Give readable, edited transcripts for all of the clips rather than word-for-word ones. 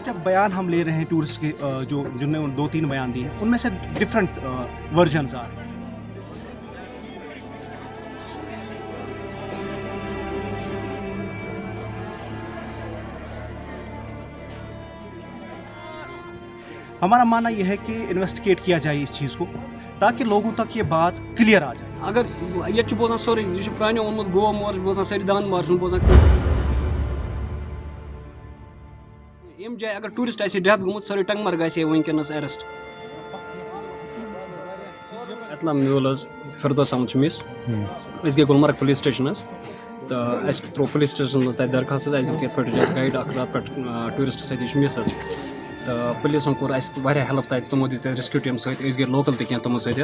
जब बयान हम ले रहे हैं टूरिस्ट के जो जिनने 2-3 बयान दिए हैं उनमें से डिफरेंट वर्जन्स आ रहे हैं. हमारा मानना यह है कि इन्वेस्टिगेट किया जाए इस चीज़ को ताकि लोगों तक ये बात क्लियर आ जाए. अगर ये बोजान सोरे यह प्रानो वोनमुत गोवा मोर्च बोजान सारी दान मार्च बोजान यम जाए अगर टूरिस्ट आसे डेथ गोमुत सारी टंगमर्ग आसे वनकनस अरेस्ट एतला मिलस फिरदौस अहमद मिस अस गए गुलमर्ग पुलिस स्टेशन तो अस त्रो पुलिस स्टेशन मज दरखास्त अस दिख पे गाइड अख रात पे टूरिस्ट सत मिस तो पुलिसन कोर हेल्प तक तमो दिख रेस्क्यू टीम सत गए लोकल तक तमो सत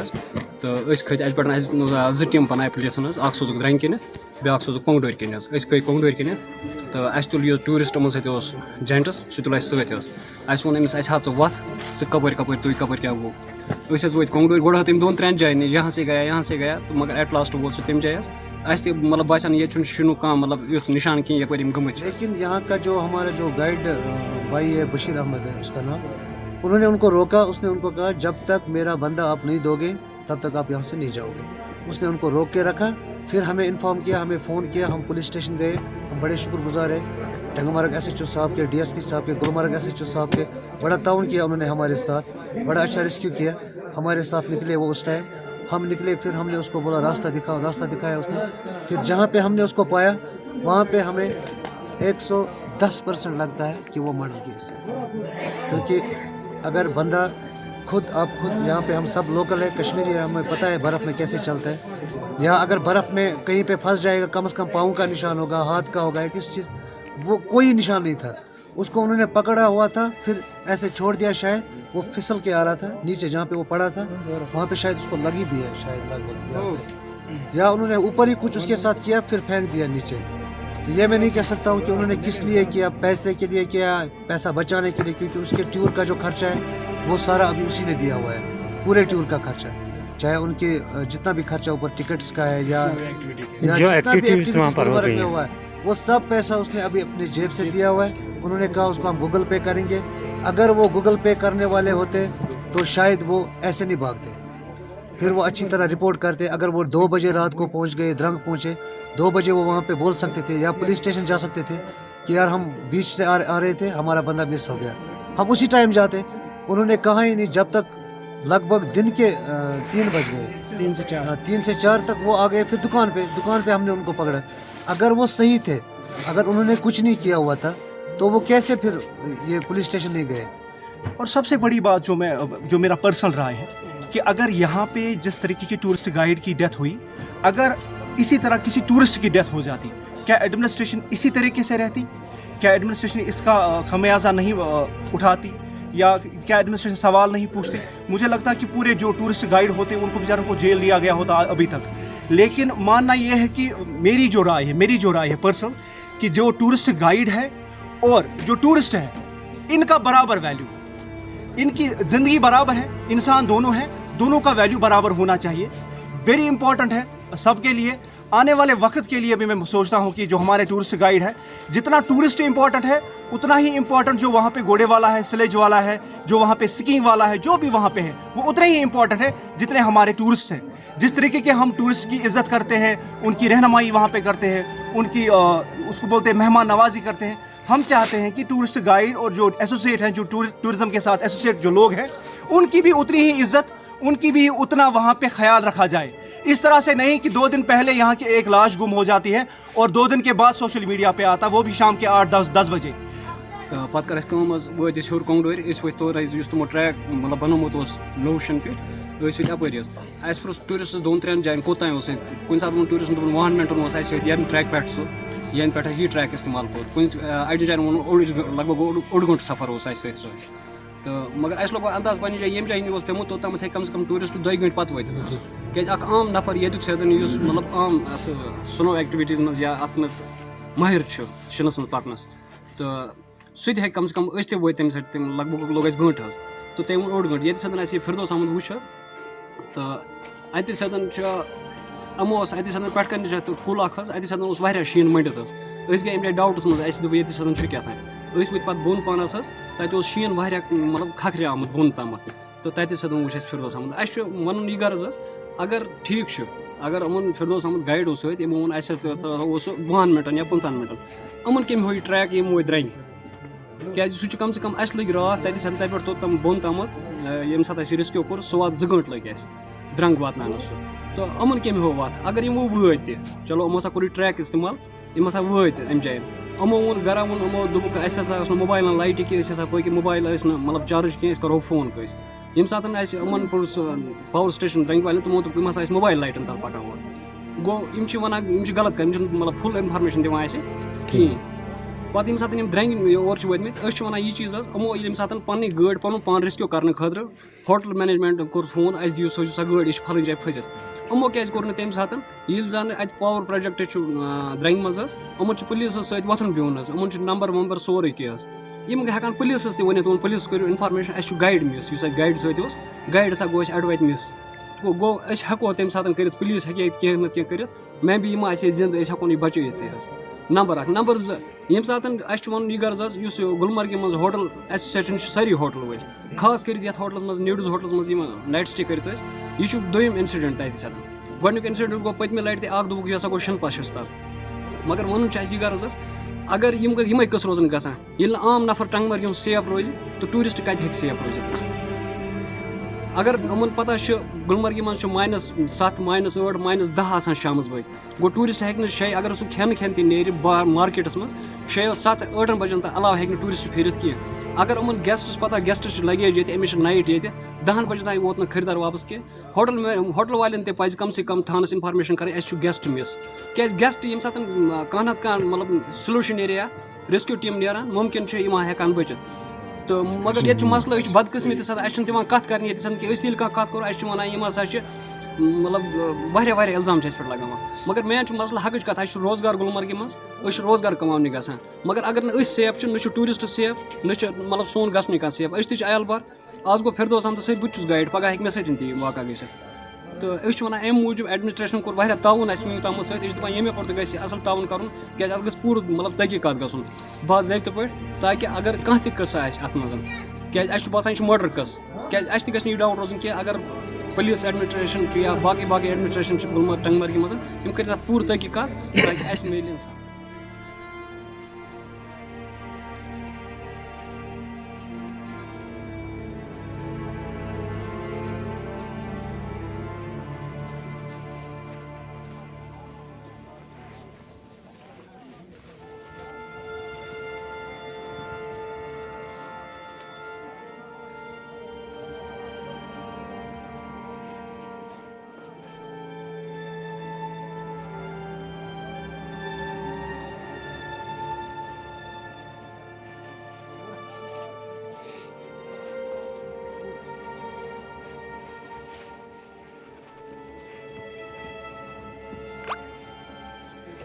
तो खत अत पे 2 टीम बनाए पुलिसन अख सोजुक रंग किन ब्या सोजुक कोंगडोर किन खत कोंगडोर किन तो अस तुल टूरिस्ट तमो सत जेंटस सह तुल सत अस वोन अमिस अस हाथ वत कपर कपर तुई कपर क्या गो वत कोंगडोर गोड़ तम 2-3 जायन यहाँ से गया तो मगर एट लास्ट वोत तम जाए अस मतलब बासान ये शुनू कह मतलब युथ निशान कहीं यप गमत. लेकिन यहाँ का जो हमारा जो गाइड भाई है बशीर अहमद है उसका नाम, उन्होंने उनको रोका. उसने उनको कहा जब तक मेरा बंदा आप नहीं दोगे तब तक आप यहाँ से नहीं जाओगे. उसने उनको रोक के रखा. फिर हमें इन्फॉर्म किया, हमें फ़ोन किया, हम पुलिस स्टेशन गए. हम बड़े शुक्रगुजार हैं टंगमर्ग SHO साहब के, DSP साहब के, गुलमर्ग SHO साहब के. बड़ा ताउन किया उन्होंने हमारे साथ, बड़ा अच्छा रेस्क्यू किया. हमारे साथ निकले वो उस टाइम. हम निकले, फिर हमने उसको बोला रास्ता दिखाओ. रास्ता दिखाया उसने. फिर जहाँ पे हमने उसको पाया वहाँ पे हमें 110% लगता है कि वो मर्डर केस है. क्योंकि अगर बंदा आप खुद यहाँ पे हम सब लोकल है, कश्मीरी है, हमें पता है बर्फ़ में कैसे चलता है. यहाँ अगर बर्फ़ में कहीं पे फंस जाएगा कम से कम पाँव का निशान होगा, हाथ का होगा, किस चीज़ वो कोई निशान नहीं था. उसको उन्होंने पकड़ा हुआ था, फिर ऐसे छोड़ दिया. शायद वो फिसल के आ रहा था नीचे जहाँ पे वो पड़ा था, वहाँ पे शायद उसको लगी भी है शायद लगभग, या उन्होंने ऊपर ही कुछ उसके साथ किया फिर फेंक दिया नीचे. तो ये मैं नहीं कह सकता हूँ कि उन्होंने किस लिए किया, पैसे के लिए किया, पैसा बचाने के लिए, क्योंकि उसके टूर का जो खर्चा है वो सारा अभी उसी ने दिया हुआ है. पूरे टूर का खर्चा, चाहे उनके जितना भी खर्चा ऊपर टिकट्स का है या जितना भी एक्टिविटीज गुलमर्ग में हुआ है वो सब पैसा उसने अभी अपने जेब से दिया हुआ है. उन्होंने कहा उसको हम गूगल पे करेंगे. अगर वो गूगल पे करने वाले होते तो शायद वो ऐसे नहीं भागते, फिर वो अच्छी तरह रिपोर्ट करते. अगर वो 2 बजे रात को पहुंच गए, द्रंग पहुंचे, 2 बजे वो वहाँ पे बोल सकते थे या पुलिस स्टेशन जा सकते थे कि यार हम बीच से आ रहे थे, हमारा बंदा मिस हो गया, हम उसी टाइम जाते. उन्होंने कहा ही नहीं. जब तक लगभग दिन के 3 बज गए, 3 से 4 तक वो आ गए. फिर दुकान पे हमने उनको पकड़ा. अगर वो सही थे, अगर उन्होंने कुछ नहीं किया हुआ था तो वो कैसे फिर ये पुलिस स्टेशन नहीं गए. और सबसे बड़ी बात जो मेरा पर्सनल राय है कि अगर यहाँ पे जिस तरीके की टूरिस्ट गाइड की डेथ हुई, अगर इसी तरह किसी टूरिस्ट की डेथ हो जाती, क्या एडमिनिस्ट्रेशन इसी तरीके से रहती? क्या एडमिनिस्ट्रेशन इसका खमियाजा नहीं उठाती या क्या एडमिनिस्ट्रेशन सवाल नहीं पूछती? मुझे लगता है कि पूरे जो टूरिस्ट गाइड होते उनको बेचारों को जेल दिया गया होता अभी तक. लेकिन मानना यह है कि मेरी जो राय है पर्सनल, कि जो टूरिस्ट गाइड है और जो टूरिस्ट है इनका बराबर वैल्यू है, इनकी ज़िंदगी बराबर है, इंसान दोनों हैं, दोनों का वैल्यू बराबर होना चाहिए. वेरी इंपॉर्टेंट है सबके लिए. आने वाले वक्त के लिए भी मैं सोचता हूँ कि जो हमारे टूरिस्ट गाइड है, जितना टूरिस्ट इंपॉर्टेंट है उतना ही इंपॉर्टेंट जो वहाँ पे घोड़े वाला है, स्लेज वाला है, जो वहाँ पे स्कीइंग वाला है, जो भी वहाँ पे है वो उतने ही इंपॉर्टेंट है जितने हमारे टूरिस्ट हैं. जिस तरीके के हम टूरिस्ट की इज्जत करते हैं, उनकी रहनुमाई वहाँ पे करते हैं, उनकी उसको बोलते हैं मेहमान नवाजी करते हैं, हम चाहते हैं कि टूरिस्ट गाइड और जो एसोसिएट हैं, जो टूरिज्म के साथ एसोसिएट जो लोग हैं, उनकी भी उतनी ही इज्जत, उनकी भी उतना वहाँ पे ख्याल रखा जाए. इस तरह से नहीं कि 2 दिन पहले यहाँ की एक लाश गुम हो जाती है और 2 दिन के बाद सोशल मीडिया पे आता, वो भी शाम के 8-10 बजे. तो पे कर वो हूर कोंगडोर वो तौर तमो ट्रैक मतलब बनोमुत लोशन पे अपर पो टूरिस्ट 2-3 जायन कोतान कुछ सात टूरिस्ट 1 मिनट ये ट्रैक पे सह ये पे यह ट्रैक इस्तेमाल कोर अड़ जायन वो लगभग 1 घंटे सफर तो मगर अस लोग अंदाज पे जाए ये जाए पेमुत तोतम कम से कम टूरिस्ट 2 घंटे पत् वो क्या आम नफर ये मतलब आम स्नो एक्टिविटीज़ मज या अत माहिर शिनस मज पकनस तो सह कम से कम वो तम लगभग लोग घंटे तो तम 1 घंटे ये सतन फिरदौस अहमद वो तो अत अमो अत पे कन कुल अत शीन मंडित गई अमे डाउटस मज दोप ये सतन क्या ٲسۍ پَتہٕ بۄن پانَس حظ تَتہِ اوس شیٖن واریاہ مطلب کھکھرِ آمُت بۄن تامَتھ تہٕ تَتہِ سۭتۍ وٕچھ اَسہِ فِردوس احمد. اَسہِ چھُ وَنُن یہِ غرض حظ اگر ٹھیٖک چھُ اگر یِمَن فِردوس احمد گایڈ اوس سۭتۍ یِمو ووٚن اَسہِ اوس سُہ 20 مِنٹَن یا 15 مِنٹَن یِمَن کٔمۍ ہوو یہِ ٹرٛیک یِم وٲتۍ درٛنٛگہِ کیٛازِ سُہ چھُ کَم سے کَم اَسہِ لٔگۍ راتھ تَتہِ تَتہِ پٮ۪ٹھ توٚت تام بۄن تامَتھ ییٚمہِ ساتہٕ اَسہِ رِسکیوٗ کوٚر سُہ وات 2 گٲنٛٹہٕ لٔگۍ اَسہِ درٛنٛگ واتناونَس سُہ تہٕ یِمَن کٔمۍ ہوو وَتھ اگر یِم وٲتۍ تہِ چلو یِمو ہسا کوٚر یہِ ٹرٛیک اِستعمال یِم ہسا وٲتۍ اَمہِ جایہِ یِمو ووٚن گرا ووٚن یِمو دوٚپُکھ اَسہِ ہسا ٲس نہٕ موبایلَن لایٹہِ کینٛہہ أسۍ ہسا پٔکۍ موبایل ٲسۍ نہٕ مطلب چارٕج کینٛہہ أسۍ کَرو فون کٲنٛسہِ ییٚمہِ ساتہٕ اَسہِ یِمَن کوٚر سُہ پاوَر سٹیشن درٛنٛگہِ والٮ۪ن تِمو دوٚپ یِم ہسا ٲسۍ موبایل لایٹَن تَل پَکاوان گوٚو یِم چھِ وَنان یِم چھِ غلط کَران یِم چھِنہٕ مطلب فُل اِنفارمیشن دِوان اَسہِ کِہیٖنۍ پَتہٕ ییٚمہِ ساتہٕ یِم درٛنٛگہِ اور چھِ وٲتمٕتۍ أسۍ چھِ وَنان یہِ چیٖز حظ یِمو ییٚمہِ ساتہٕ پَنٕنۍ گٲڑۍ پَنُن پان رِسکیوٗ کَرنہٕ خٲطرٕ ہوٹل مینیجمینٛٹ کوٚر فون اَسہِ دِیِو سوٗزِو سا گٲڑۍ أسۍ چھِ پھلٲنۍ جایہِ پھٔسِتھ یِمو کیٛازِ کوٚر نہٕ تَمہِ ساتہٕ ییٚلہِ زَن اَتہِ پاوَر پرٛوجَکٹ چھُ درٛنٛگہِ منٛز حظ یِمَن چھُ پُلیٖسَس سۭتۍ وۄتھُن بِہُن حظ یِمَن چھُ نمبر ومبر سورُے کینٛہہ حظ یِم ہٮ۪کان پُلیٖسَس تہِ ؤنِتھ ووٚن پُلیٖس کٔرِو اِنفارمیشن اَسہِ چھُ گایِڈ مِس یُس اَسہِ گایِڈ سۭتۍ اوس گایِڈ ہسا گوٚو اَسہِ اَڈٕ وَتہِ مِس گوٚو أسۍ ہٮ۪کو تَمہِ ساتہٕ کٔرِتھ پُلیٖس ہیٚکہِ ییٚتہِ کینٛہہ نَتہٕ کینٛہہ کٔرِتھ مے بی یِم آسہِ ہے زِندٕ أسۍ ہٮ۪کون یہِ بَچٲیِتھ تہِ حظ نمبر 1 نمبر 2 ییٚمہِ ساتہٕ اَسہِ چھُ وَنُن یہِ غرض حظ یُس یہِ گُلمرگہِ منٛز ہوٹل ایسوسیشن چھِ سٲری ہوٹل وٲلۍ خاص کٔرِتھ یَتھ ہوٹلَس منٛز نیوٗڈٕز ہوٹلَس منٛز یِم نایٹ سِٹے کٔرِتھ ٲسۍ یہِ چھُ دوٚیِم اِنسِڈنٛٹ تَتہِ سَتَن گۄڈٕنیُک اِنسِڈنٛٹ گوٚو پٔتمہِ لَٹہِ تہِ اکھ دوٚپُکھ یہِ ہسا گوٚو شِنہٕ پَشَس تَل مگر وَنُن چھُ اَسہِ یہِ غرض حظ اگر یِمے قٕصہٕ روزن گژھان ییٚلہِ نہٕ عام نفر ٹنٛگمرگہِ ہُنٛد سیف روزِ تہٕ ٹوٗرِسٹ کَتہِ ہیٚکہِ سیف روٗزِتھ حظ اگر یِمن پتہ چھِ گُلمرگہِ منٛز چھُ -7 -8 -10 آسان شامَس بٲگۍ گوٚو ٹوٗرِسٹ ہیٚکہِ نہٕ 6 اگر سُہ کھٮ۪ن تہِ نیرِ مارکیٹَس منٛز 6 7 8 بَجن تہٕ علاوٕ ہیٚکہِ نہٕ ٹوٗرِسٹ پھیٖرِتھ کینٛہہ اگر یِمن گیسٹَس پتہ گیسٹَس چھِ لگیج ییٚتہِ أمِس چھِ نایٹ ییٚتہِ 10 بَجن تانۍ ووت نہٕ خٔریٖدار واپَس کینٛہہ ہوٹل والٮ۪ن تہِ پَزِ کَم سے کَم تھاونَس اِنفارمیشن کَرٕنۍ اَسہِ چھُ گیسٹ مِس کیٛازِ گیسٹ ییٚمہِ ساتہٕ کانٛہہ نَتہٕ کانٛہہ مطلب سلوٗشن نیرِ یا ریسکیوٗ ٹیٖم نیران مُمکِن چھُ یِم ہٮ۪کان بٔچِتھ تہٕ مگر ییٚتہِ چھُ مسلہٕ أسۍ چھِ بدقٕسمتی سۭتۍ اَسہِ چھُنہٕ دِوان کَتھ کَرنہِ ییٚتہِ کہِ أسۍ ییٚلہِ کانٛہہ کَتھ کَرو اَسہِ چھِ وَنان یِم ہسا چھِ مطلب واریاہ اِلزام چھِ اَسہِ پٮ۪ٹھ لگاوان مگر مین چھُ مسلہٕ حقٕچ کَتھ اَسہِ چھُ روزگار گُلمرگہِ منٛز أسۍ چھِ روزگار کَماونہِ گژھان مگر اگر نہٕ أسۍ سیف چھِ نہ چھُ ٹوٗرِسٹ سیف نہ چھُ مطلب سون گژھنُے کانٛہہ سیف أسۍ تہِ چھِ عیال بار آز گوٚو فِردوس احمدَس سۭتۍ بہٕ تہِ چھُس گایِڈ پگاہ ہیٚکہِ مےٚ سۭتۍ تہِ یہِ واقعہ گٔژھِتھ تہٕ أسۍ چھِ وَنان اَمہِ موٗجوٗب ایڈمِنِسٹریشن کوٚر واریاہ تعاوُن اَسہِ یوٗتامَتھ سۭتۍ أسۍ چھِ دَپان ییٚمہِ پٮ۪ٹھ تہِ گژھِ اَصٕل تعاوُن کَرُن کیٛازِ اَتھ گژھِ پوٗرٕ مطلب تحقیٖقات گژھُن باضٲبطہٕ پٲٹھۍ تاکہِ اگر کانٛہہ تہِ قٕصہٕ آسہِ اَتھ منٛز کیٛازِ اَسہِ چھُ باسان یہِ چھُ مٔرڈَر قٕصہٕ کیٛازِ اَسہِ تہِ گژھِ نہٕ یہِ ڈاوُٹ روزُن کینٛہہ اگر پُلیٖس ایڈمِنِسٹریشن چھُ یا باقٕے ایڈمِنِسٹریشن چھِ ٹنٛگمرگہِ منٛز یِم کٔرِنۍ اَتھ پوٗرٕ تحقیٖقات تاکہِ اَسہِ میلہِ اِنصاف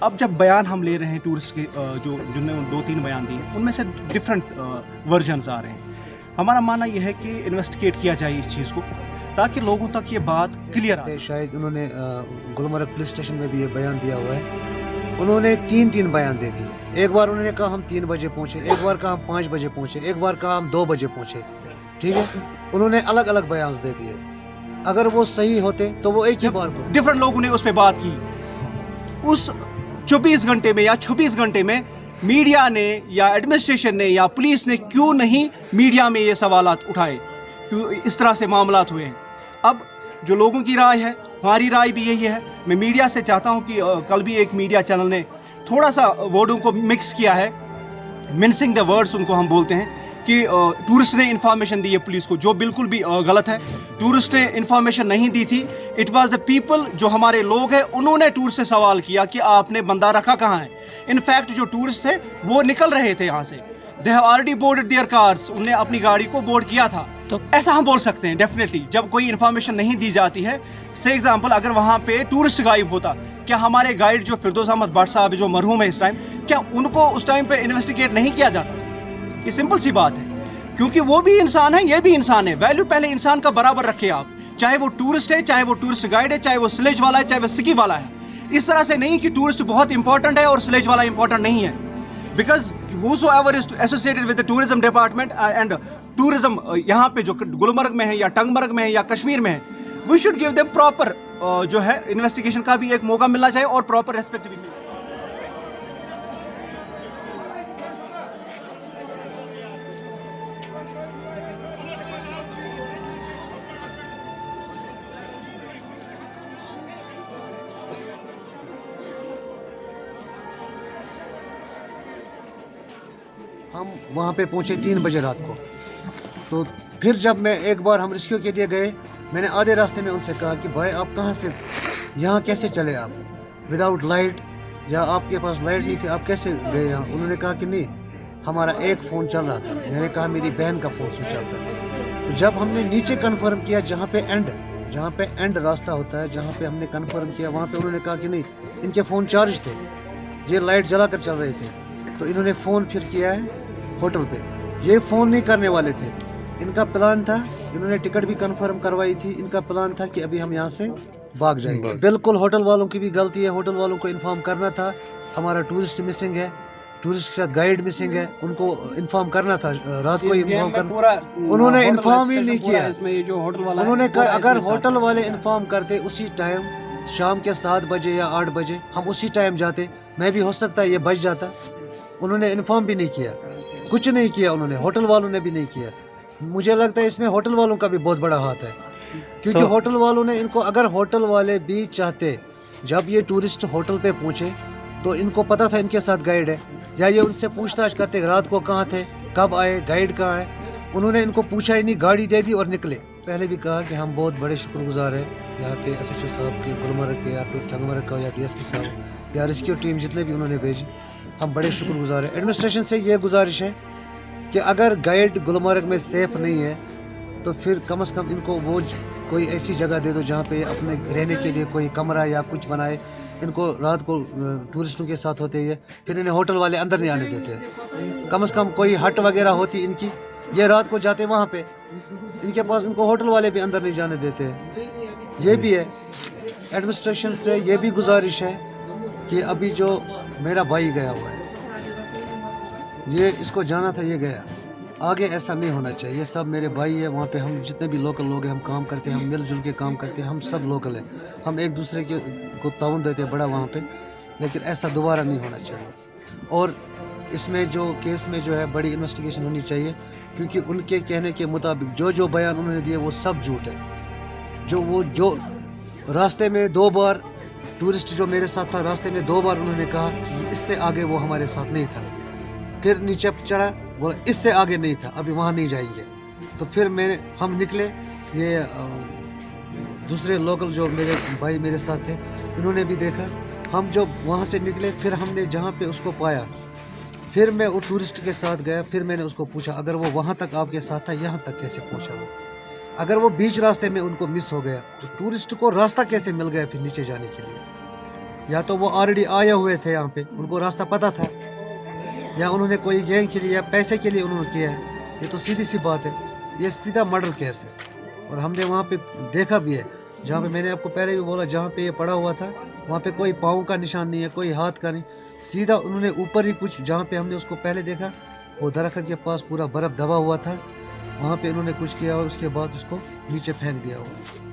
अब जब बयान हम ले रहे हैं टूरिस्ट के जिनने 2-3 बयान दिए उनमें से डिफरेंट वर्जन्स आ रहे हैं हमारा मानना यह है कि इन्वेस्टिगेट किया जाए इस चीज़ को ताकि लोगों तक ये बात क्लियर आए शायद उन्होंने गुलमर्ग पुलिस स्टेशन में भी ये बयान दिया हुआ है उन्होंने 3 बयान दे दिए एक बार उन्होंने कहा हम 3 बजे पहुँचे एक बार कहा हम 5 बजे पहुँचे एक बार कहा हम 2 बजे पहुँचे ठीक है उन्होंने अलग अलग बयान दे दिए अगर वो सही होते तो वो एक ही बार डिफरेंट लोगों ने उस पर बात की उस 24 घंटे में या 26 घंटे में मीडिया ने या एडमिनिस्ट्रेशन ने या पुलिस ने क्यों नहीं मीडिया में ये सवालात उठाए क्यों इस तरह से मामलात हुए हैं अब जो लोगों की राय है हमारी राय भी यही है मैं मीडिया से चाहता हूँ कि कल भी एक मीडिया चैनल ने थोड़ा सा वर्डों को मिक्स किया है मिक्सिंग द वर्ड्स उनको हम बोलते हैं कि टूरिस्ट ने इन्फॉर्मेशन दी है पुलिस को जो बिल्कुल भी गलत है टूरिस्ट ने इन्फॉर्मेशन नहीं दी थी इट वाज द पीपल जो हमारे लोग हैं उन्होंने टूरिस्ट से सवाल किया कि आपने बंदा रखा कहाँ है इनफैक्ट जो टूरिस्ट थे वो निकल रहे थे यहाँ से they have already boarded their cars उन्होंने अपनी गाड़ी को बोर्ड किया था तो ऐसा हम बोल सकते हैं डेफिनेटली जब कोई इन्फॉर्मेशन नहीं दी जाती है से एग्जाम्पल अगर वहाँ पे टूरिस्ट गायब होता क्या हमारे गाइड जो फिरदौस अहमद भट्ट साहब जो मरहूम है इस टाइम क्या उनको उस टाइम पे इन्वेस्टिगेट नहीं किया जाता ये सिंपल सी बात है क्योंकि वो भी इंसान है ये भी इंसान है वैल्यू पहले इंसान का बराबर रखे आप चाहे वो टूरिस्ट है चाहे वो टूरिस्ट गाइड है चाहे वो स्लेज वाला है चाहे वो सिकी वाला है इस तरह से नहीं कि टूरिस्ट बहुत इंपॉर्टेंट है और स्लेज वाला इंपॉर्टेंट नहीं है because whosoever is associated with the tourism department and tourism यहाँ पे जो गुलमर्ग में है या टंगमर्ग में है या कश्मीर में है, we should give them proper जो है investigation का भी एक मौका मिलना चाहिए और proper respect भी मिलना चाहिए. हम वहाँ पे पहुँचे 3 बजे रात को. तो फिर जब मैं एक बार हम रेस्क्यू के लिए गए, मैंने आधे रास्ते में उनसे कहा कि भाई आप कहाँ से, यहाँ कैसे चले आप विदाउट लाइट, या आपके पास लाइट नहीं थी, आप कैसे गए यहाँ? उन्होंने कहा कि नहीं, हमारा एक फ़ोन चल रहा था. मैंने कहा मेरी बहन का फ़ोन स्विच ऑफ था. तो जब हमने नीचे कन्फर्म किया जहाँ पे एंड रास्ता होता है, जहाँ पे हमने कन्फर्म किया, वहाँ पे उन्होंने कहा कि नहीं, इनके फ़ोन चार्ज थे, ये लाइट जला कर चल रहे थे. तो इन्होंने फ़ोन फिर किया है होटल पे. ये फ़ोन नहीं करने वाले थे, इनका प्लान था, इन्होंने टिकट भी कंफर्म करवाई थी, इनका प्लान था कि अभी हम यहाँ से भाग जाएंगे. बिल्कुल होटल वालों की भी गलती है, होटल वालों को इन्फॉर्म करना था. हमारा टूरिस्ट मिसिंग है, टूरिस्ट के साथ गाइड मिसिंग है, उनको इन्फॉर्म करना था, रात को इन्फॉर्म करना. उन्होंने इन्फॉर्म ही नहीं किया. उन्होंने कहा अगर होटल वाले इन्फॉर्म करते उसी टाइम, शाम के 7 बजे या 8 बजे, हम उसी टाइम जाते, मैं भी हो सकता है ये बच जाता. उन्होंने इन्फॉर्म भी नहीं किया, कुछ नहीं किया उन्होंने, होटल वालों ने भी नहीं किया. मुझे लगता है इसमें होटल वालों का भी बहुत बड़ा हाथ है, क्योंकि होटल वालों ने इनको, अगर होटल वाले भी चाहते, जब ये टूरिस्ट होटल पे पहुंचे तो इनको पता था इनके साथ गाइड है, या ये उनसे पूछताछ करते रात को कहाँ थे, कब आए, गाइड कहाँ है. उन्होंने इनको पूछा ही नहीं, गाड़ी दे दी और निकले. पहले भी कहा कि हम बहुत बड़े शुक्रगुजार हैं यहाँ के SHO साहब के, गुलमर्ग के या टंगमर्ग का, या DSP साहब या रेस्क्यू टीम जितने भी उन्होंने भेजी, हम बड़े शुक्रगुजार हैं. एडमिनिस्ट्रेशन से ये गुजारिश है कि अगर गाइड गुलमर्ग में सेफ़ नहीं है तो फिर कम से कम इनको वो कोई ऐसी जगह दे दो जहाँ पे अपने रहने के लिए कोई कमरा या कुछ बनाए. इनको रात को टूरिस्टों के साथ होते हैं, फिर इन्हें होटल वाले अंदर नहीं आने देते. कम से कम कोई हट वगैरह होती इनकी, ये रात को जाते वहाँ पे, इनके पास, इनको होटल वाले भी अंदर नहीं जाने देते. ये भी है. एडमिनिस्ट्रेशन से ये भी गुजारिश है कि अभी जो मेरा भाई गया हुआ है, ये इसको जाना था, ये गया, आगे ऐसा नहीं होना चाहिए. ये सब मेरे भाई है. वहाँ पे हम जितने भी लोकल लोग हैं, हम काम करते हैं, हम मिलजुल के काम करते हैं, हम सब लोकल हैं, हम एक दूसरे के को ताउन देते हैं बड़ा वहाँ पे. लेकिन ऐसा दोबारा नहीं होना चाहिए. और इसमें जो केस में जो है बड़ी इन्वेस्टिगेशन होनी चाहिए, क्योंकि उनके कहने के मुताबिक जो बयान उन्होंने दिए वो सब झूठ है. जो रास्ते में 2 बार टूरिस्ट जो मेरे साथ था, रास्ते में 2 बार उन्होंने कहा कि इससे आगे वो हमारे साथ नहीं था. फिर नीचे चढ़ा, बोला इससे आगे नहीं था, अभी वहाँ नहीं जाएंगे. तो फिर हम निकले. ये दूसरे लोकल जो मेरे भाई मेरे साथ थे, इन्होंने भी देखा. हम जब वहाँ से निकले, फिर हमने जहाँ पे उसको पाया, फिर मैं वो टूरिस्ट के साथ गया. फिर मैंने उसको पूछा अगर वो वहाँ तक आपके साथ था, यहाँ तक कैसे पहुँचा वो? अगर वो बीच रास्ते में उनको मिस हो गया तो टूरिस्ट को रास्ता कैसे मिल गया फिर नीचे जाने के लिए? या तो वो ऑलरेडी आए हुए थे यहाँ पे, उनको रास्ता पता था, या उन्होंने कोई गैंग के लिए या पैसे के लिए उन्होंने किया है. ये तो सीधी सी बात है, ये सीधा मर्डर केस है. और हमने वहाँ पे देखा भी है, जहाँ पे मैंने आपको पहले भी बोला, जहाँ पे ये पड़ा हुआ था वहाँ पे कोई पाँव का निशान नहीं है, कोई हाथ का नहीं, सीधा उन्होंने ऊपर ही कुछ, जहाँ पे हमने उसको पहले देखा वो दरख्त के पास पूरा बर्फ़ दबा हुआ था, वहाँ पे इन्होंने कुछ किया और उसके बाद उसको नीचे फेंक दिया हुआ.